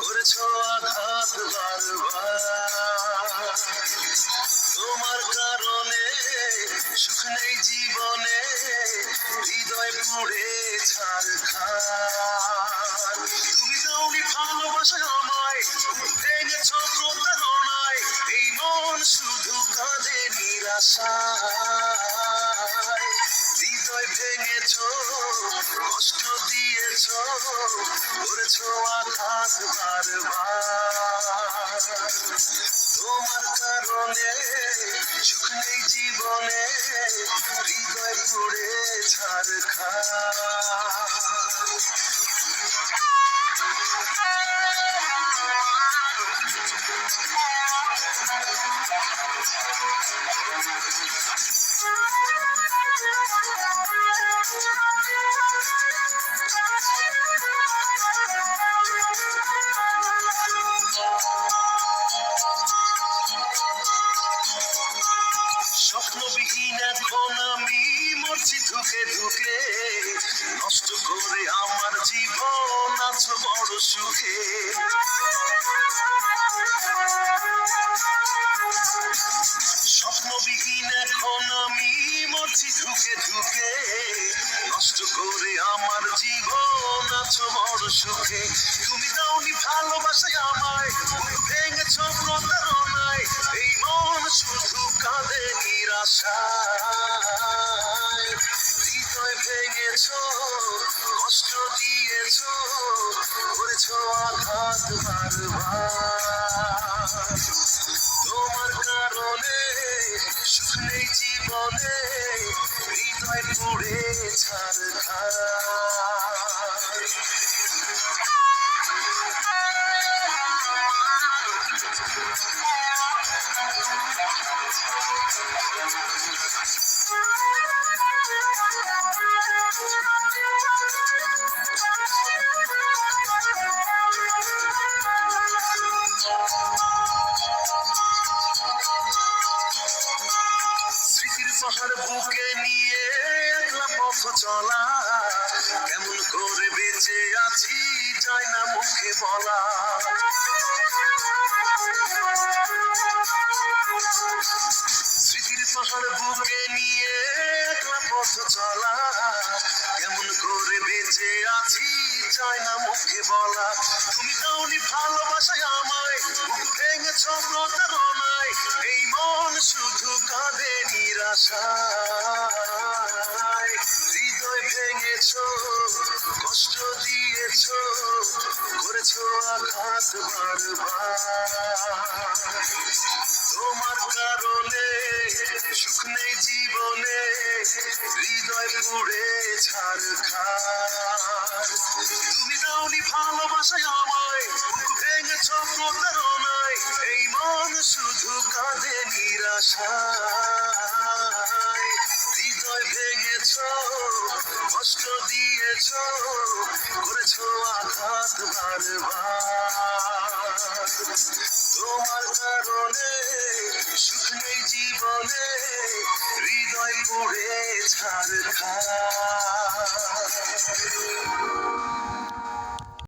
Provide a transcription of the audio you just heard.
করেছো আঘাত বারবার। তোমার কারণে সুখ নেই জীবনে, হৃদয় পুড়ে ছারখার। তুমি দাওনি ভালোবাসা আমায়, ভেঙেছো প্রতারণায়, এই মন শুধু কাঁদে নিরাশায়। হৃদয় ভেঙেছো, কষ্ট দিয়েছো, করেছো আঘাত বারবার। তোমার কারণে সুখ নেই জীবনে, হৃদয় পুড়ে ছারখার। স্বপ্নবিহীন এখন আমি মরছি ধুকে ধুকে, নষ্ট করে আমার জীবন আছো বড় সুখে। স্বপ্নবিহীন এখন আমি মরছি ধুকে ধুকে, নষ্ট করে আমার জীবন আছো বড় সুখে। তুমি দাওনি ভালোবাসায় আমায়, ভেঙেছো প্রতারণায়, এই মন শুধু কাঁদে নিরাশায়। হৃদয় ভেঙেছো, কষ্ট দিয়েছো, করেছো আঘাত বারবার। তোমার কারণে সুখ নেই জীবনে, হৃদয় পুড়ে ছারখার। স্মৃতির পাহাড় বুকে নিয়ে একলা পথ চলা, কেমন করে বেঁচে আছি যায় না মুখে বলা। স্মৃতির পাহাড় বুকে নিয়ে একলা পথ চলা, কেমন করে বেঁচে আছি যায় না মুখে বলা। তুমি দাওনি ভালোবাসায় আমায়, ভেঙেছো প্রতারণায়, এই মন শুধু কাঁদে নিরাশায়। হৃদয় ভেঙেছো, কষ্ট দিয়েছো, করেছো আঘাত বারবার। তোমার কারণে সুখ নেই জীবনে, হৃদয় পুড়ে ছারখার। তুমি দাওনি ভালোবাসায় আমায়, ভেঙেছো প্রতারণায়, এই মন শুধু কাঁদে নিরাশায়। হৃদয় ভেঙেছো, কষ্ট দিয়েছো, করেছো আঘাত বারবার। তোমার কারণে সুখ নেই জীবনে, হৃদয় পুড়ে ছারখার।